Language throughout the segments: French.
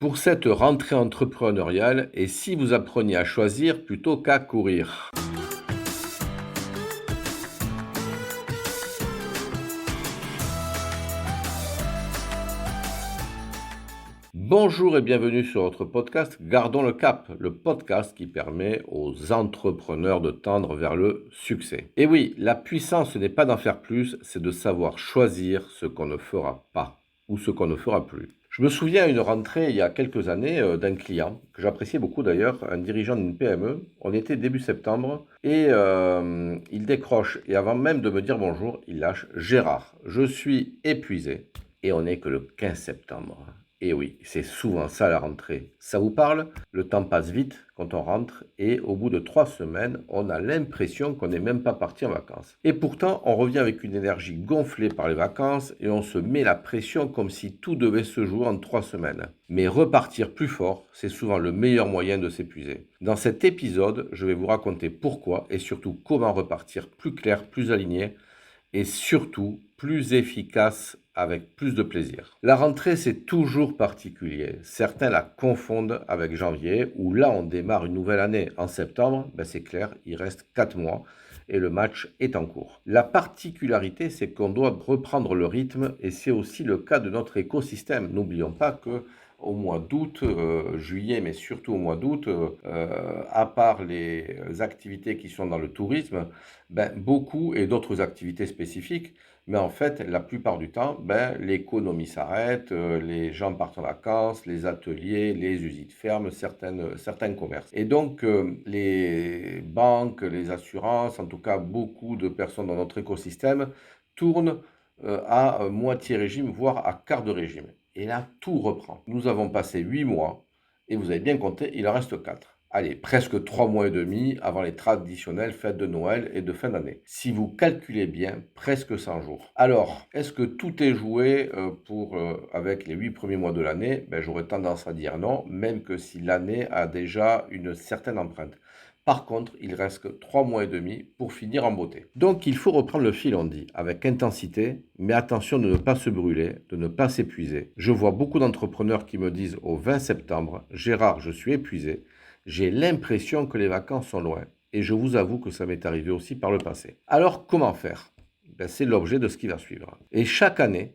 Pour cette rentrée entrepreneuriale, et si vous appreniez à choisir plutôt qu'à courir? Bonjour et bienvenue sur notre podcast Gardons le cap, le podcast qui permet aux entrepreneurs de tendre vers le succès. Et oui, la puissance, ce n'est pas d'en faire plus, c'est de savoir choisir ce qu'on ne fera pas ou ce qu'on ne fera plus. Je me souviens à une rentrée il y a quelques années d'un client, que j'appréciais beaucoup d'ailleurs, un dirigeant d'une PME. On était début septembre et il décroche et avant même de me dire bonjour, il lâche: Gérard, je suis épuisé. Et on n'est que le 15 septembre. Et oui, c'est souvent ça la rentrée. Ça vous parle? Le temps passe vite quand on rentre et au bout de 3 semaines, on a l'impression qu'on n'est même pas parti en vacances. Et pourtant, on revient avec une énergie gonflée par les vacances et on se met la pression comme si tout devait se jouer en 3 semaines. Mais repartir plus fort, c'est souvent le meilleur moyen de s'épuiser. Dans cet épisode, je vais vous raconter pourquoi et surtout comment repartir plus clair, plus aligné et surtout plus efficace avec plus de plaisir. La rentrée, c'est toujours particulier. Certains la confondent avec janvier, où là, on démarre une nouvelle année. En septembre, c'est clair, il reste 4 mois et le match est en cours. La particularité, c'est qu'on doit reprendre le rythme et c'est aussi le cas de notre écosystème. N'oublions pas que au mois d'août, juillet, mais surtout au mois d'août, à part les activités qui sont dans le tourisme, beaucoup et d'autres activités spécifiques, mais en fait, la plupart du temps, l'économie s'arrête, les gens partent en vacances, les ateliers, les usines ferment, certains commerces. Et donc, les banques, les assurances, en tout cas beaucoup de personnes dans notre écosystème, tournent à moitié régime, voire à quart de régime. Et là, tout reprend. Nous avons passé 8 mois, et vous avez bien compté, il en reste 4. Allez, presque 3 mois et demi avant les traditionnelles fêtes de Noël et de fin d'année. Si vous calculez bien, presque 100 jours. Alors, est-ce que tout est joué avec les 8 premiers mois de l'année? J'aurais tendance à dire non, même que si l'année a déjà une certaine empreinte. Par contre, il reste que 3 mois et demi pour finir en beauté. Donc il faut reprendre le fil, on dit, avec intensité, mais attention de ne pas se brûler, de ne pas s'épuiser. Je vois beaucoup d'entrepreneurs qui me disent au 20 septembre, Gérard, je suis épuisé, j'ai l'impression que les vacances sont loin. Et je vous avoue que ça m'est arrivé aussi par le passé. Alors comment faire? C'est l'objet de ce qui va suivre. Et chaque année,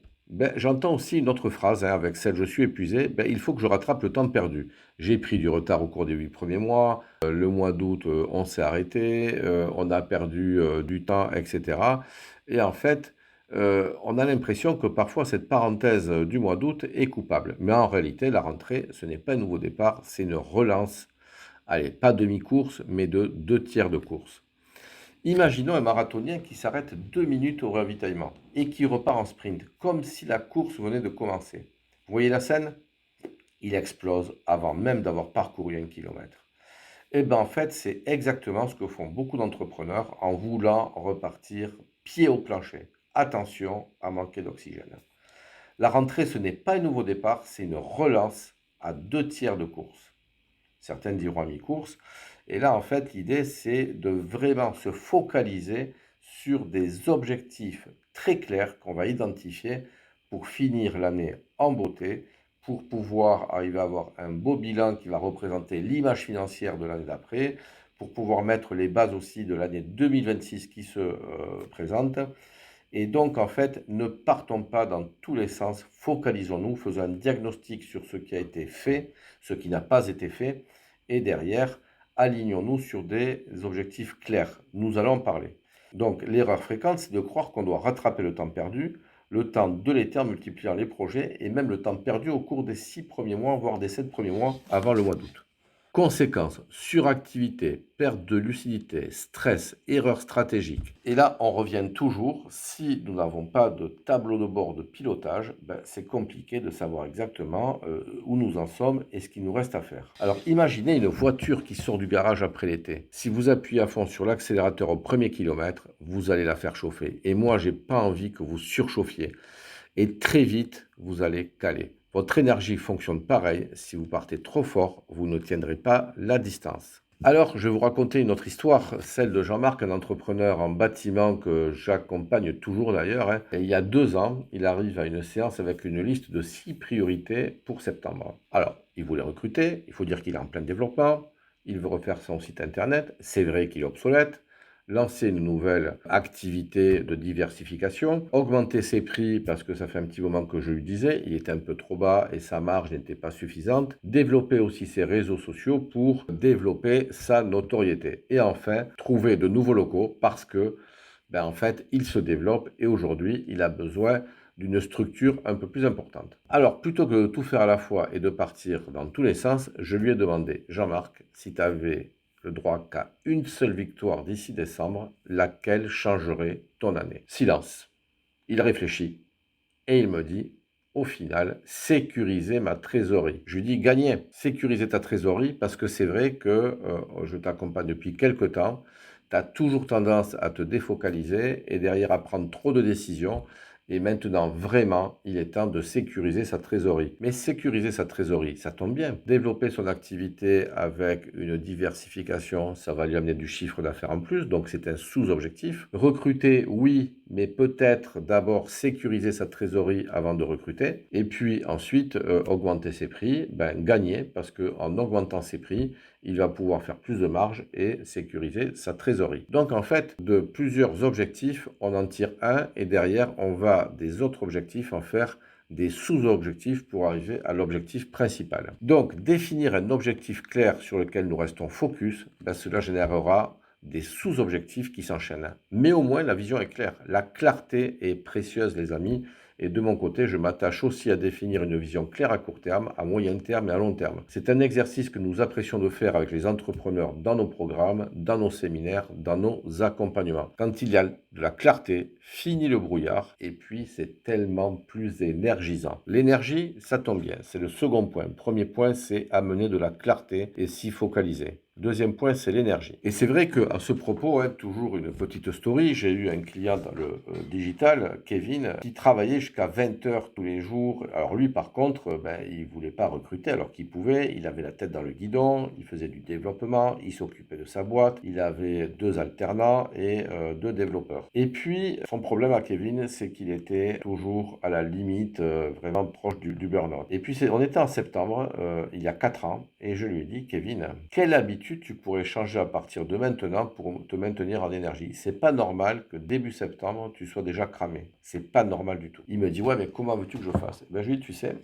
j'entends aussi une autre phrase avec celle je suis épuisé, il faut que je rattrape le temps perdu. J'ai pris du retard au cours des 8 premiers mois, le mois d'août on s'est arrêté, on a perdu du temps, etc. Et en fait, on a l'impression que parfois cette parenthèse du mois d'août est coupable. Mais en réalité, la rentrée, ce n'est pas un nouveau départ, c'est une relance. Allez, pas demi-course, mais de 2 tiers de course. Imaginons un marathonien qui s'arrête 2 minutes au ravitaillement et qui repart en sprint, comme si la course venait de commencer. Vous voyez la scène? Il explose avant même d'avoir parcouru 1 kilomètre. En fait, c'est exactement ce que font beaucoup d'entrepreneurs en voulant repartir pied au plancher. Attention à manquer d'oxygène. La rentrée, ce n'est pas un nouveau départ, c'est une relance à 2 tiers de course. Certains diront à mi-course. Et là, en fait, l'idée, c'est de vraiment se focaliser sur des objectifs très clairs qu'on va identifier pour finir l'année en beauté, pour pouvoir arriver à avoir un beau bilan qui va représenter l'image financière de l'année d'après, pour pouvoir mettre les bases aussi de l'année 2026 qui se présente. Et donc, en fait, ne partons pas dans tous les sens, focalisons-nous, faisons un diagnostic sur ce qui a été fait, ce qui n'a pas été fait, et derrière, alignons-nous sur des objectifs clairs. Nous allons en parler. Donc, l'erreur fréquente, c'est de croire qu'on doit rattraper le temps perdu, le temps de l'été en multipliant les projets, et même le temps perdu au cours des 6 premiers mois, voire des 7 premiers mois avant le mois d'août. Conséquences, suractivité, perte de lucidité, stress, erreurs stratégiques. Et là, on revient toujours, si nous n'avons pas de tableau de bord de pilotage, c'est compliqué de savoir exactement où nous en sommes et ce qu'il nous reste à faire. Alors imaginez une voiture qui sort du garage après l'été. Si vous appuyez à fond sur l'accélérateur au premier kilomètre, vous allez la faire chauffer. Et moi, j'ai pas envie que vous surchauffiez. Et très vite, vous allez caler. Votre énergie fonctionne pareil. Si vous partez trop fort, vous ne tiendrez pas la distance. Alors, je vais vous raconter une autre histoire, celle de Jean-Marc, un entrepreneur en bâtiment que j'accompagne toujours d'ailleurs, hein. Et il y a 2 ans, il arrive à une séance avec une liste de 6 priorités pour septembre. Alors, il voulait recruter, il faut dire qu'il est en plein développement, il veut refaire son site internet, c'est vrai qu'il est obsolète, lancer une nouvelle activité de diversification, augmenter ses prix parce que ça fait un petit moment que je lui disais, il était un peu trop bas et sa marge n'était pas suffisante, développer aussi ses réseaux sociaux pour développer sa notoriété et enfin trouver de nouveaux locaux parce que en fait, il se développe et aujourd'hui, il a besoin d'une structure un peu plus importante. Alors, plutôt que de tout faire à la fois et de partir dans tous les sens, je lui ai demandé, Jean-Marc, si tu avais le droit qu'à une seule victoire d'ici décembre, laquelle changerait ton année? Silence. Il réfléchit et il me dit, au final, sécuriser ma trésorerie. Je lui dis, gagner, sécuriser ta trésorerie parce que c'est vrai que je t'accompagne depuis quelques temps. Tu as toujours tendance à te défocaliser et derrière à prendre trop de décisions. Et maintenant, vraiment, il est temps de sécuriser sa trésorerie. Mais sécuriser sa trésorerie, ça tombe bien. Développer son activité avec une diversification, ça va lui amener du chiffre d'affaires en plus, donc c'est un sous-objectif. Recruter, oui, mais peut-être d'abord sécuriser sa trésorerie avant de recruter. Et puis ensuite, augmenter ses prix, gagner, parce qu'en augmentant ses prix, il va pouvoir faire plus de marge et sécuriser sa trésorerie. Donc en fait, de plusieurs objectifs, on en tire un et derrière, on va des autres objectifs en faire des sous-objectifs pour arriver à l'objectif principal. Donc définir un objectif clair sur lequel nous restons focus, cela générera des sous-objectifs qui s'enchaînent. Mais au moins, la vision est claire. La clarté est précieuse, les amis. Et de mon côté, je m'attache aussi à définir une vision claire à court terme, à moyen terme et à long terme. C'est un exercice que nous apprécions de faire avec les entrepreneurs dans nos programmes, dans nos séminaires, dans nos accompagnements. Quand il y a de la clarté, fini le brouillard et puis c'est tellement plus énergisant. L'énergie, ça tombe bien, c'est le second point. Premier point, c'est amener de la clarté et s'y focaliser. Deuxième point, c'est l'énergie. Et c'est vrai qu'à ce propos, toujours une petite story, j'ai eu un client dans le digital, Kevin, qui travaillait jusqu'à 20 heures tous les jours. Alors lui, par contre, il voulait pas recruter alors qu'il pouvait. Il avait la tête dans le guidon, il faisait du développement, il s'occupait de sa boîte, il avait 2 alternants et 2 développeurs. Et puis, son problème à Kevin, c'est qu'il était toujours à la limite, vraiment proche du burn-out. Et puis, on était en septembre, il y a 4 ans, et je lui ai dit, Kevin, quelle habitude tu pourrais changer à partir de maintenant pour te maintenir en énergie? C'est pas normal que début septembre, tu sois déjà cramé. C'est pas normal du tout. Il me dit, ouais, mais comment veux-tu que je fasse? Je lui dis, tu sais,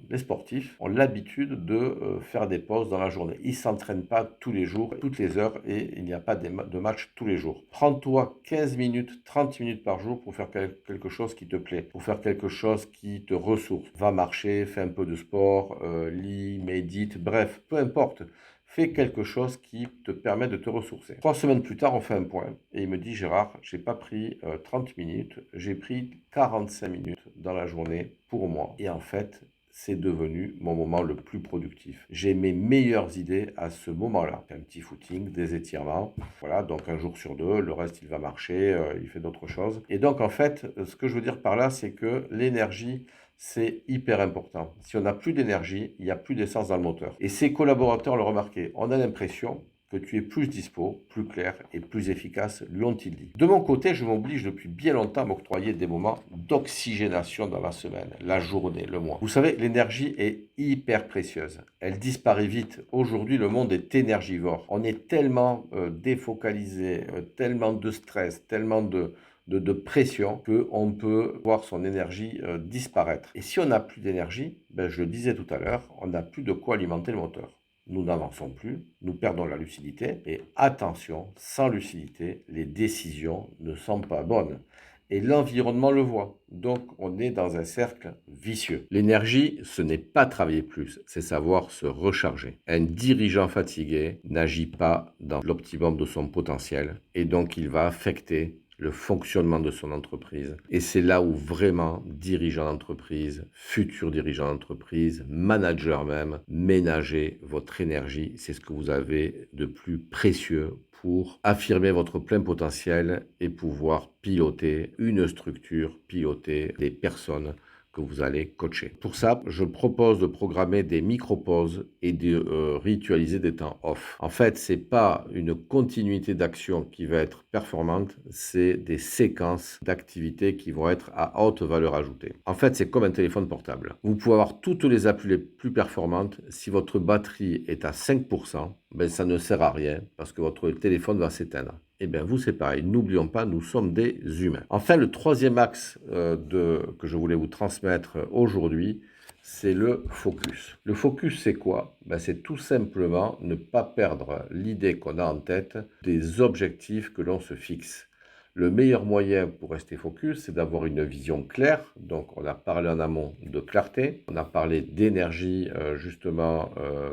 les sportifs ont l'habitude de faire des pauses dans la journée. Ils s'entraînent pas tous les jours, toutes les heures, et il n'y a pas de match tous les jours. Prends-toi 15 minutes, 30 minutes par jour pour faire quelque chose qui te plaît, pour faire quelque chose qui te ressource. Va marcher, fais un peu de sport, lis, médite, bref, peu importe. Fais quelque chose qui te permet de te ressourcer. 3 semaines plus tard, on fait un point. Et il me dit, Gérard, j'ai pas pris 30 minutes, j'ai pris 45 minutes dans la journée pour moi. Et en fait, c'est devenu mon moment le plus productif. J'ai mes meilleures idées à ce moment-là. Un petit footing, des étirements. Voilà, donc un jour sur 2, le reste, il va marcher, il fait d'autres choses. Et donc, en fait, ce que je veux dire par là, c'est que l'énergie, c'est hyper important. Si on n'a plus d'énergie, il n'y a plus d'essence dans le moteur. Et ses collaborateurs l'ont remarqué. On a l'impression que tu es plus dispo, plus clair et plus efficace, lui ont-ils dit. De mon côté, je m'oblige depuis bien longtemps à m'octroyer des moments d'oxygénation dans la semaine, la journée, le mois. Vous savez, l'énergie est hyper précieuse. Elle disparaît vite. Aujourd'hui, le monde est énergivore. On est tellement défocalisé, tellement de stress, tellement de pression qu'on peut voir son énergie disparaître. Et si on n'a plus d'énergie, je le disais tout à l'heure, on n'a plus de quoi alimenter le moteur. Nous n'avançons plus, nous perdons la lucidité et attention, sans lucidité, les décisions ne sont pas bonnes. Et l'environnement le voit. Donc, on est dans un cercle vicieux. L'énergie, ce n'est pas travailler plus, c'est savoir se recharger. Un dirigeant fatigué n'agit pas dans l'optimum de son potentiel et donc il va affecter le fonctionnement de son entreprise. Et c'est là où vraiment, dirigeant d'entreprise, futur dirigeant d'entreprise, manager même, ménagez votre énergie. C'est ce que vous avez de plus précieux pour affirmer votre plein potentiel et pouvoir piloter une structure, piloter des personnes que vous allez coacher. Pour ça, je propose de programmer des micro-pauses et de ritualiser des temps off. En fait, c'est pas une continuité d'action qui va être performante, c'est des séquences d'activités qui vont être à haute valeur ajoutée. En fait, c'est comme un téléphone portable. Vous pouvez avoir toutes les applis les plus performantes. Si votre batterie est à 5%, ben, ça ne sert à rien parce que votre téléphone va s'éteindre. Eh bien, vous, c'est pareil. N'oublions pas, nous sommes des humains. Enfin, le troisième axe que je voulais vous transmettre aujourd'hui, c'est le focus. Le focus, c'est quoi? Ben, c'est tout simplement ne pas perdre l'idée qu'on a en tête des objectifs que l'on se fixe. Le meilleur moyen pour rester focus, c'est d'avoir une vision claire. Donc, on a parlé en amont de clarté, on a parlé d'énergie justement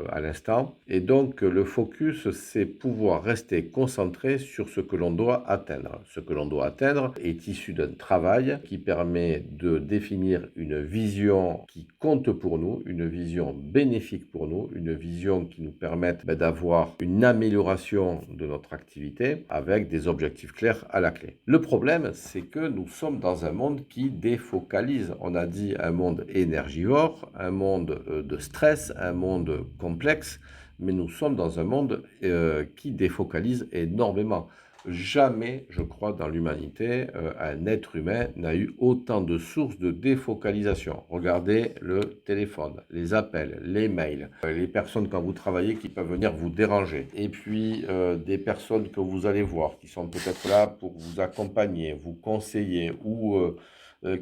à l'instant. Et donc, le focus, c'est pouvoir rester concentré sur ce que l'on doit atteindre. Ce que l'on doit atteindre est issu d'un travail qui permet de définir une vision qui compte pour nous, une vision bénéfique pour nous, une vision qui nous permette d'avoir une amélioration de notre activité avec des objectifs clairs à la clé. Le problème, c'est que nous sommes dans un monde qui défocalise. On a dit un monde énergivore, un monde de stress, un monde complexe, mais nous sommes dans un monde qui défocalise énormément. Jamais, je crois, dans l'humanité, un être humain n'a eu autant de sources de défocalisation. Regardez le téléphone, les appels, les mails, les personnes quand vous travaillez qui peuvent venir vous déranger. Et puis, des personnes que vous allez voir qui sont peut-être là pour vous accompagner, vous conseiller ou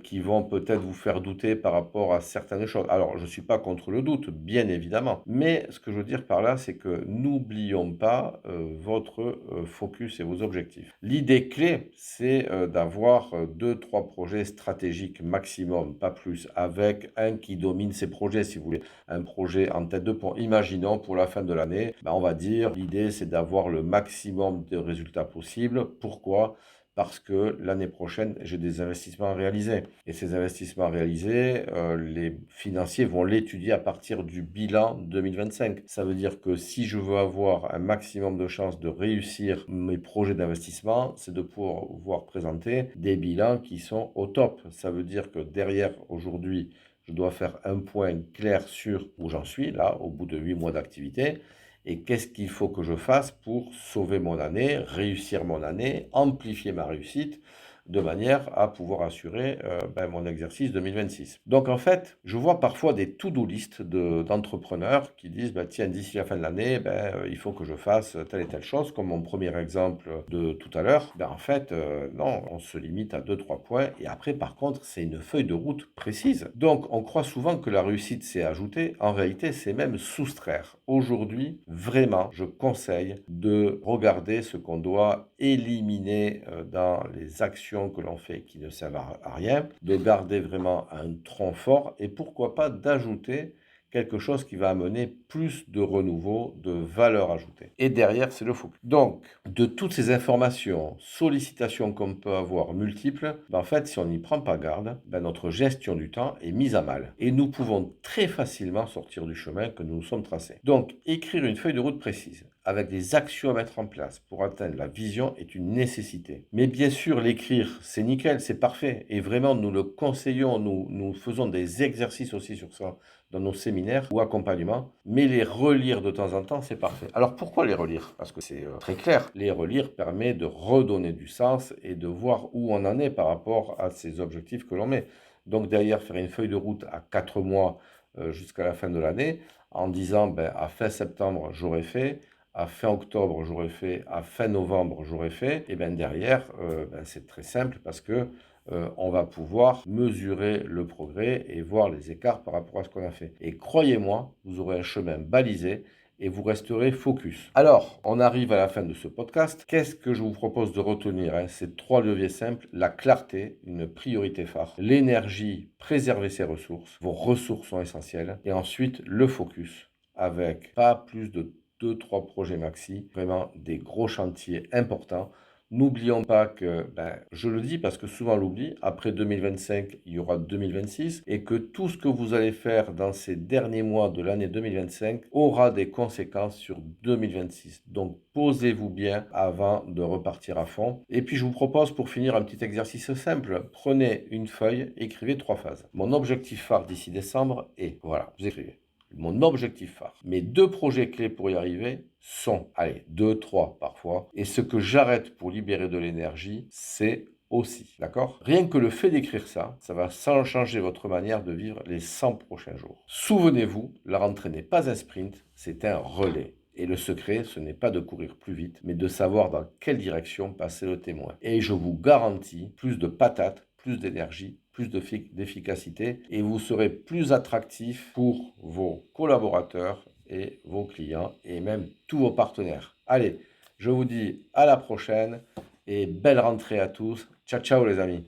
qui vont peut-être vous faire douter par rapport à certaines choses. Alors, je ne suis pas contre le doute, bien évidemment. Mais ce que je veux dire par là, c'est que n'oublions pas votre focus et vos objectifs. L'idée clé, c'est d'avoir 2-3 projets stratégiques maximum, pas plus, avec un qui domine ces projets, si vous voulez. Un projet en tête de pont. Imaginons pour la fin de l'année, on va dire, l'idée, c'est d'avoir le maximum de résultats possibles. Pourquoi ? Parce que l'année prochaine, j'ai des investissements à réaliser. Et ces investissements réalisés, les financiers vont l'étudier à partir du bilan 2025. Ça veut dire que si je veux avoir un maximum de chances de réussir mes projets d'investissement, c'est de pouvoir présenter des bilans qui sont au top. Ça veut dire que derrière, aujourd'hui, je dois faire un point clair sur où j'en suis, là, au bout de 8 mois d'activité. Et qu'est-ce qu'il faut que je fasse pour sauver mon année, réussir mon année, amplifier ma réussite, de manière à pouvoir assurer mon exercice 2026. Donc en fait, je vois parfois des to-do list d'entrepreneurs qui disent tiens, d'ici la fin de l'année, il faut que je fasse telle et telle chose, comme mon premier exemple de tout à l'heure. En fait, non, on se limite à 2-3 points et après, par contre, c'est une feuille de route précise. Donc on croit souvent que la réussite, c'est ajouter. En réalité, c'est même soustraire. Aujourd'hui, vraiment, je conseille de regarder ce qu'on doit éliminer dans les actions que l'on fait qui ne servent à rien, de garder vraiment un tronc fort et pourquoi pas d'ajouter quelque chose qui va amener plus de renouveau, de valeur ajoutée. Et derrière, c'est le focus. Donc, de toutes ces informations, sollicitations qu'on peut avoir multiples, en fait, si on n'y prend pas garde, notre gestion du temps est mise à mal. Et nous pouvons très facilement sortir du chemin que nous nous sommes tracés. Donc, écrire une feuille de route précise, avec des actions à mettre en place pour atteindre la vision est une nécessité. Mais bien sûr, l'écrire, c'est nickel, c'est parfait. Et vraiment, nous le conseillons, nous faisons des exercices aussi sur ça dans nos séminaires ou accompagnements. Mais les relire de temps en temps, c'est parfait. Alors pourquoi les relire? Parce que c'est très clair. Les relire permet de redonner du sens et de voir où on en est par rapport à ces objectifs que l'on met. Donc derrière, faire une feuille de route à 4 mois jusqu'à la fin de l'année, en disant à fin septembre, j'aurai fait. À fin octobre, j'aurais fait, à fin novembre, j'aurais fait, et bien derrière, c'est très simple parce que on va pouvoir mesurer le progrès et voir les écarts par rapport à ce qu'on a fait. Et croyez-moi, vous aurez un chemin balisé et vous resterez focus. Alors, on arrive à la fin de ce podcast. Qu'est-ce que je vous propose de retenir? C'est 3 leviers simples. La clarté, une priorité phare. L'énergie, préserver ses ressources. Vos ressources sont essentielles. Et ensuite, le focus avec pas plus de 2-3 projets maxi, vraiment des gros chantiers importants. N'oublions pas que, je le dis parce que souvent on l'oublie, après 2025, il y aura 2026 et que tout ce que vous allez faire dans ces derniers mois de l'année 2025 aura des conséquences sur 2026. Donc, posez-vous bien avant de repartir à fond. Et puis, je vous propose pour finir un petit exercice simple. Prenez une feuille, écrivez 3 phases. Mon objectif phare d'ici décembre est, voilà, vous écrivez. Mon objectif phare. Mes 2 projets clés pour y arriver sont, allez, 2, 3 parfois. Et ce que j'arrête pour libérer de l'énergie, c'est aussi, d'accord? Rien que le fait d'écrire ça, ça va changer votre manière de vivre les 100 prochains jours. Souvenez-vous, la rentrée n'est pas un sprint, c'est un relais. Et le secret, ce n'est pas de courir plus vite, mais de savoir dans quelle direction passer le témoin. Et je vous garantis plus de patates, plus d'énergie, plus d'efficacité, et vous serez plus attractif pour vos collaborateurs et vos clients, et même tous vos partenaires. Allez, je vous dis à la prochaine, et belle rentrée à tous. Ciao, ciao les amis.